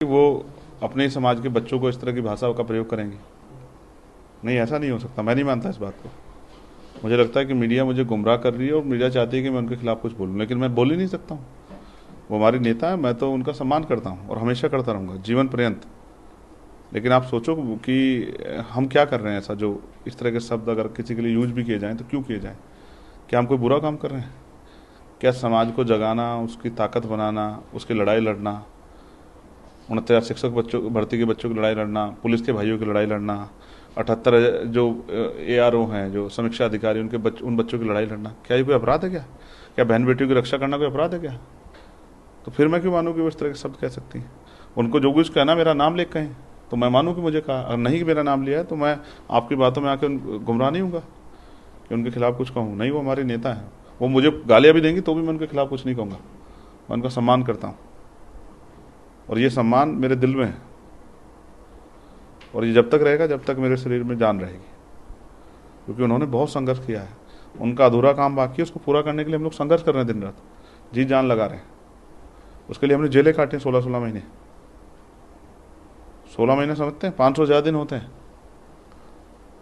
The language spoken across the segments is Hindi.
वो अपने ही समाज के बच्चों को इस तरह की भाषा का प्रयोग करेंगे। नहीं, ऐसा नहीं हो सकता। मैं नहीं मानता इस बात को। मुझे लगता है कि मीडिया मुझे गुमराह कर रही है और मीडिया चाहती है कि मैं उनके खिलाफ कुछ बोलूं, लेकिन मैं बोल ही नहीं सकता हूं। वो हमारी नेता है, मैं तो उनका सम्मान करता हूं और हमेशा करता रहूंगा जीवन पर्यंत। लेकिन आप सोचो कि हम क्या कर रहे हैं ऐसा, जो इस तरह के शब्द अगर किसी के लिए यूज भी किए जाएं तो क्यों किए जाएं? क्या हम कोई बुरा काम कर रहे हैं? क्या समाज को जगाना, उसकी ताकत बनाना, उसकी लड़ाई लड़ना, 69 शिक्षक बच्चों भर्ती के बच्चों की लड़ाई लड़ना, पुलिस के भाइयों की लड़ाई लड़ना, 78 जो ARO हैं, जो समीक्षा अधिकारी, उन बच्चों की लड़ाई लड़ना, क्या ये कोई अपराध है? क्या बहन बेटियों की रक्षा करना कोई अपराध है क्या? तो फिर मैं क्यों मानूँ कि वो इस तरह के शब्द कह सकती हैं? उनको जो कुछ कहना मेरा नाम लेकर कहें तो मैं मानूँ कि मुझे कहा। अगर नहीं मेरा नाम लिया है तो मैं आपकी बातों में आके गुमराह नहीं हूँगा कि उनके खिलाफ कुछ कहूँ। नहीं, वो हमारे नेता हैं। वो मुझे गालियाँ भी देंगी तो भी मैं उनके खिलाफ कुछ नहीं कहूँगा। मैं उनका सम्मान करता हूँ और ये सम्मान मेरे दिल में है और ये जब तक रहेगा जब तक मेरे शरीर में जान रहेगी, क्योंकि उन्होंने बहुत संघर्ष किया है। उनका अधूरा काम बाकी है, उसको पूरा करने के लिए हम लोग संघर्ष कर रहे हैं, दिन रात जी जान लगा रहे हैं। उसके लिए हमने जेलें काटी 16-16 महीने। 16 महीने समझते हैं? 500 ज़्यादा दिन होते हैं।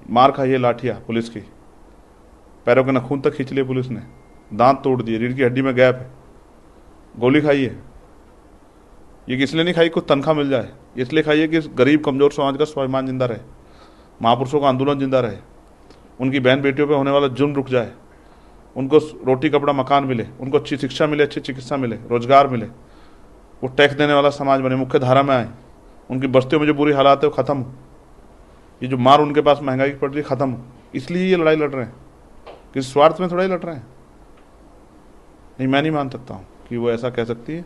मार खाई है लाठियाँ पुलिस की, पैरों के नाखून तक खींच लिए पुलिस ने, दांत तोड़ दिए, रीढ़ की हड्डी में गैप है, गोली खाई है। ये किस लिए नहीं खाई? कुछ तनख्वाह मिल जाए, इसलिए खाई है कि गरीब कमजोर समाज का स्वाभिमान जिंदा रहे, महापुरुषों का आंदोलन जिंदा रहे, उनकी बहन बेटियों पे होने वाला जुल्म रुक जाए, उनको रोटी कपड़ा मकान मिले, उनको अच्छी शिक्षा मिले, अच्छी चिकित्सा मिले, रोजगार मिले, वो टैक्स देने वाला समाज बने, मुख्य धारा में आए, उनकी बस्तियों में जो बुरी हालात है वो खत्म हो, ये जो मार उनके पास महंगाई की पड़ रही खत्म हो। इसलिए ये लड़ाई लड़ रहे हैं, किस स्वार्थ में थोड़ा ही लड़ रहे हैं। नहीं, मैं नहीं मान सकता हूँ कि वो ऐसा कह सकती है।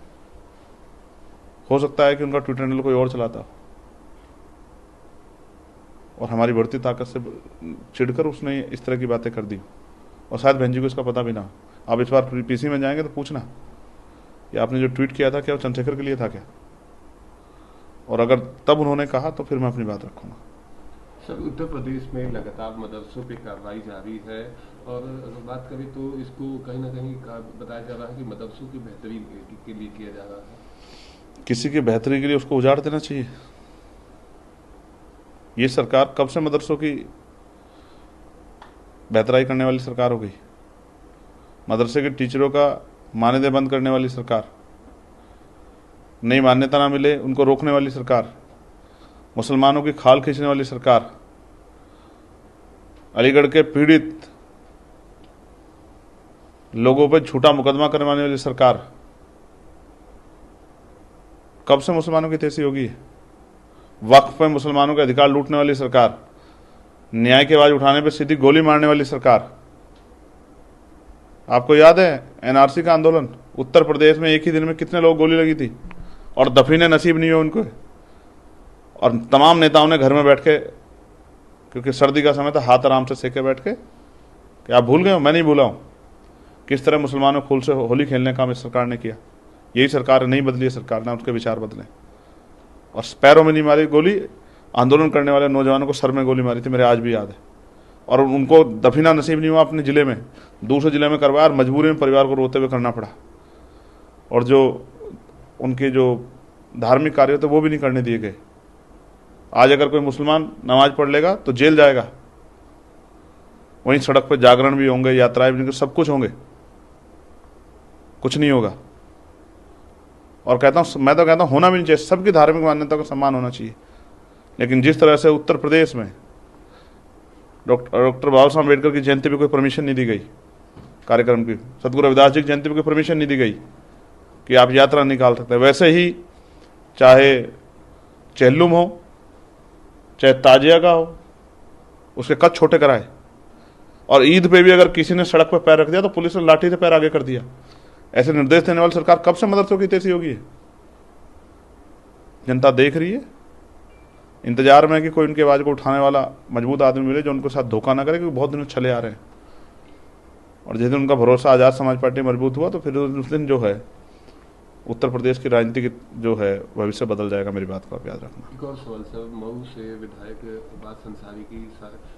हो सकता है कि उनका ट्विटर हैंडल कोई और चलाता हो और हमारी बढ़ती ताकत से चिढ़कर उसने इस तरह की बातें कर दी, और शायद बहन जी को इसका पता भी ना हो। आप इस बार PC में जाएंगे तो पूछना कि आपने जो ट्वीट किया था क्या वो चंद्रशेखर के लिए था क्या, और अगर तब उन्होंने कहा तो फिर मैं अपनी बात रखूंगा। सर, उत्तर प्रदेश में लगातार मदरसों पे कार्रवाई जारी है और अगर बात करें तो इसको कहीं ना कहीं बताया जा रहा है कि मदरसों की बेहतरी के लिए किया जा रहा है। किसी की बेहतरी के लिए उसको उजाड़ देना चाहिए। ये सरकार कब से मदरसों की बेहतराई करने वाली सरकार हो गई? मदरसे के टीचरों का मानदेय बंद करने वाली सरकार, नई मान्यता ना मिले उनको रोकने वाली सरकार, मुसलमानों की खाल खींचने वाली सरकार, अलीगढ़ के पीड़ित लोगों पर झूठा मुकदमा करवाने वाली सरकार। कब से मुसलमानों की तेजी होगी? वक्फ पे मुसलमानों के अधिकार लूटने वाली सरकार, न्याय की आवाज उठाने पर सीधी गोली मारने वाली सरकार। आपको याद है NRC का आंदोलन? उत्तर प्रदेश में एक ही दिन में कितने लोग गोली लगी थी और दफीने नसीब नहीं हुए उनको, और तमाम नेताओं ने घर में बैठ के, क्योंकि सर्दी का समय था, हाथ आराम से सेके बैठ के, कि आप भूल गए हो? मैं नहीं भूला हूँ किस तरह मुसलमानों को फूल से होली खेलने का इस सरकार ने किया। यही सरकार नहीं बदली है, सरकार ने उसके विचार बदले, और पैरों में नहीं मारी गोली, आंदोलन करने वाले नौजवानों को सर में गोली मारी थी, मेरे आज भी याद है। और उनको दफीना नसीब नहीं हुआ अपने ज़िले में, दूसरे ज़िले में करवाया और मजबूरी में परिवार को रोते हुए करना पड़ा, और जो उनके जो धार्मिक कार्य थे वो भी नहीं करने दिए गए। आज अगर कोई मुसलमान नमाज पढ़ लेगा तो जेल जाएगा, वहीं सड़क पर जागरण भी होंगे, यात्राएं भी, सब कुछ होंगे, कुछ नहीं होगा। और कहता हूँ, मैं तो कहता हूँ होना भी नहीं चाहिए, सबकी धार्मिक मान्यता का सम्मान होना चाहिए। लेकिन जिस तरह से उत्तर प्रदेश में डॉक्टर बाबा साहब अम्बेडकर की जयंती पे कोई परमिशन नहीं दी गई कार्यक्रम की, सदगुरु रविदास जी की जयंती पे कोई परमिशन नहीं दी गई कि आप यात्रा निकाल सकते हैं, वैसे ही चाहे चेहल्लुम हो, चाहे ताजिया का हो, उसके कद छोटे कराए। और ईद पे भी अगर किसी ने सड़क पर पैर रख दिया तो पुलिस ने लाठी से पैर आगे कर दिया। ऐसे निर्देश देने वाली सरकार कब से मदरसों की तेजी होगी? जनता देख रही है, इंतजार में है कि कोई उनकी आवाज़ को उठाने वाला मजबूत आदमी मिले जो उनके साथ धोखा ना करे, क्योंकि बहुत दिनों चले आ रहे हैं। और जिस दिन उनका भरोसा आज़ाद समाज पार्टी मजबूत हुआ तो फिर उस दिन जो है उत्तर प्रदेश की राजनीति की जो है भविष्य बदल जाएगा। मेरी बात को आप याद रखना। एक और सवाल सर, मऊ से विधायक अब्बास अंसारी की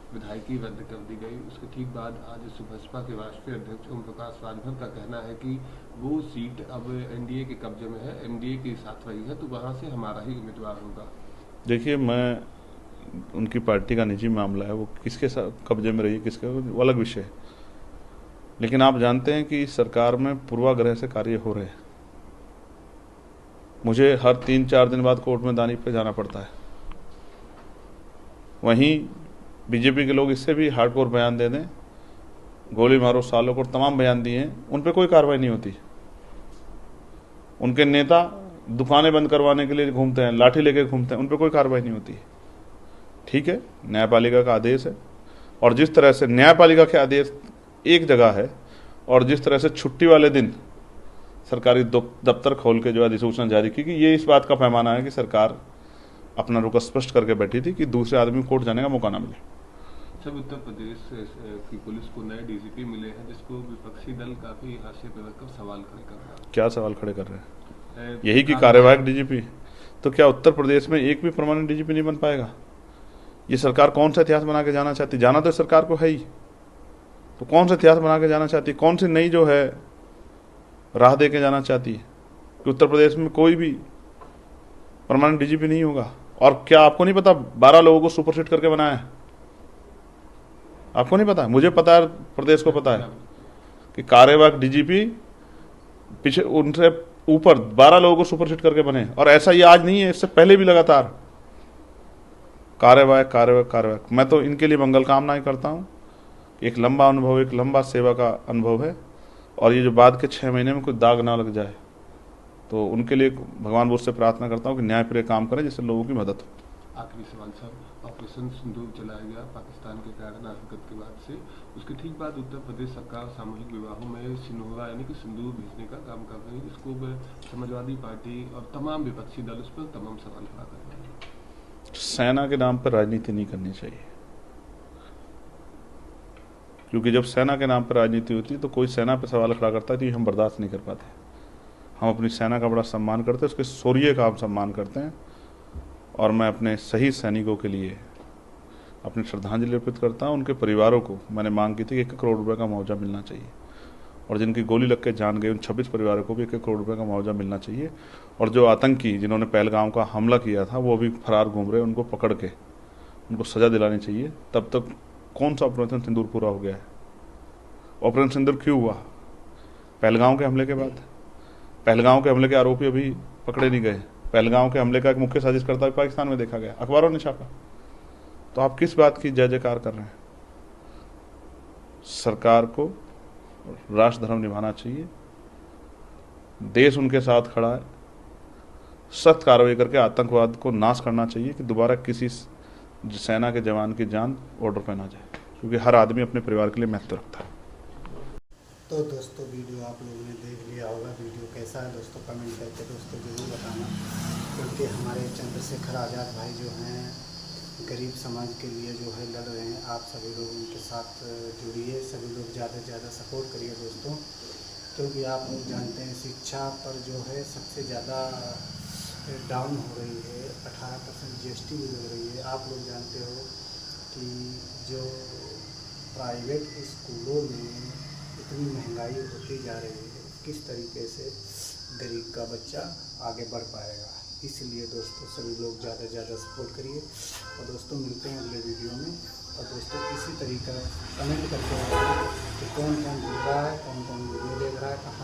विधायकी रद्द कर दी गई, उसके ठीक बाद आज भाजपा के राष्ट्रीय अध्यक्ष ओम प्रकाश राजभर का कहना है कि वो सीट अब एनडीए के कब्जे में है, एनडीए के साथ रही है, तो वहाँ से हमारा ही उम्मीदवार होगा। देखिए, मैं उनकी पार्टी का निजी मामला है, वो किसके साथ कब्जे में रही किसके, वो अलग विषय है। लेकिन आप जानते हैं कि सरकार में पूर्वाग्रह से कार्य हो रहे हैं। मुझे हर 3-4 दिन बाद कोर्ट में दानी पे जाना पड़ता है। वहीं बीजेपी के लोग इससे भी हार्डकोर बयान दे दें, गोली मारो सालों को, तमाम बयान दिए हैं, उन पर कोई कार्रवाई नहीं होती। उनके नेता दुकानें बंद करवाने के लिए घूमते हैं, लाठी लेके घूमते हैं, उन पर कोई कार्रवाई नहीं होती। ठीक है, न्यायपालिका का आदेश है, और जिस तरह से न्यायपालिका के आदेश एक जगह है, और जिस तरह से छुट्टी वाले दिन सरकारी दफ्तर खोल के जो अधिसूचना जारी की कि ये इस बात का पैमाना है कि सरकार अपना रुख स्पष्ट करके बैठी थी कि दूसरे आदमी को कोर्ट जाने का मौका ना मिले। सब उत्तर प्रदेश की पुलिस को नए डीजीपी मिले हैं, जिसको विपक्षी दल काफी हाशिए पर रखकर सवाल खड़े कर रहा है। क्या सवाल खड़े कर रहे हैं? यही कि कार्यवाहक डीजीपी, तो क्या उत्तर प्रदेश में एक भी परमानेंट डीजीपी नहीं बन पाएगा? ये सरकार कौन सा इतिहास बना के जाना चाहती? जाना तो सरकार को है ही, तो कौन सा इतिहास बना के जाना चाहती? कौन सी नई जो है राह दे के जाना चाहती है कि उत्तर प्रदेश में कोई भी परमानेंट डीजीपी नहीं होगा? और क्या आपको नहीं पता 12 लोगों को सुपरसीड करके बनाया है? आपको नहीं पता? मुझे पता है, प्रदेश को पता है कि कार्यवाहक डीजीपी पीछे उनसे ऊपर 12 लोगों को सुपरसीड करके बने। और ऐसा ये आज नहीं है, इससे पहले भी लगातार कार्यवाहक कार्यवाहक कार्यवाहक। मैं तो इनके लिए मंगल कामनाएं करता हूँ। एक लंबा अनुभव, एक लंबा सेवा का अनुभव है, और ये जो बाद के 6 महीने में कोई दाग ना लग जाए, तो उनके लिए भगवान बुद्ध से प्रार्थना करता हूँ कि न्यायप्रिय काम करें जिससे लोगों की मदद हो। आखिरी सवाल सर, ऑपरेशन सिंदूर चलाया गया पाकिस्तान के कायराना हरकत के बाद से, उसके ठीक बाद उत्तर प्रदेश सरकार सामूहिक विवाहों में सिनोरा यानी कि सिंदूर भेजने का काम कर रही है। इसको समाजवादी पार्टी और तमाम विपक्षी दल उस पर तमाम सवाल खड़ा कर रहे हैं। सेना के नाम पर राजनीति नहीं करनी चाहिए, क्योंकि जब सेना के नाम पर राजनीति होती है तो कोई सेना पर सवाल खड़ा करता है तो ये हम बर्दाश्त नहीं कर पाते। हम अपनी सेना का बड़ा सम्मान करते हैं, उसके शौर्य का हम सम्मान करते हैं, और मैं अपने शहीद सैनिकों के लिए अपनी श्रद्धांजलि अर्पित करता हूं। उनके परिवारों को मैंने मांग की थी कि 1 करोड़ रुपए का मुआवजा मिलना चाहिए, और जिनकी गोली लग के जान गई उन 26 परिवारों को भी 1 करोड़ रुपए का मुआवजा मिलना चाहिए। और जो आतंकी जिन्होंने पहलगाम का हमला किया था वो अभी फरार घूम रहे, उनको पकड़ के उनको सजा दिलानी चाहिए। तब तक कौन सा ऑपरेशन सिंदूर पूरा हो गया है? ऑपरेशन सिंदूर क्यों हुआ? पहलगाम के हमले के बाद। पहलगाम के हमले के आरोपी अभी पकड़े नहीं गए। पहलगाम के हमले का एक मुख्य साजिशकर्ता भी पाकिस्तान में देखा गया, अखबारों ने छापा। तो आप किस बात की जय जयकार कर रहे हैं? सरकार को राष्ट्र धर्म निभाना चाहिए, देश उनके साथ खड़ा है, सख्त कार्रवाई करके आतंकवाद को नाश करना चाहिए कि दोबारा किसी सेना के जवान की जान ऑर्डर पे ना जाए, क्योंकि हर आदमी अपने परिवार के लिए महत्व रखता है। तो दोस्तों, वीडियो आप लोगों ने देख लिया होगा। वीडियो कैसा है दोस्तों कमेंट करके दोस्तों ज़रूर बताना, क्योंकि हमारे चंद्रशेखर आज़ाद भाई जो हैं गरीब समाज के लिए जो है लड़ रहे हैं। आप सभी लोग उनके साथ जुड़िए, सभी लोग ज़्यादा से ज़्यादा सपोर्ट करिए दोस्तों, क्योंकि आप लोग जानते हैं शिक्षा पर जो है सबसे ज़्यादा डाउन हो रही है। 18% GST भी लग रही है। आप लोग जानते हो कि जो प्राइवेट स्कूलों में इतनी महंगाई होती जा रही है, किस तरीके से गरीब का बच्चा आगे बढ़ पाएगा। इसलिए दोस्तों सभी लोग ज़्यादा से ज़्यादा सपोर्ट करिए। और दोस्तों मिलते हैं अगले वीडियो में। और दोस्तों इसी तरीका कमेंट करके कि कौन कौन जुड़ रहा है, कौन कौन वीडियो देख रहा है, कहाँ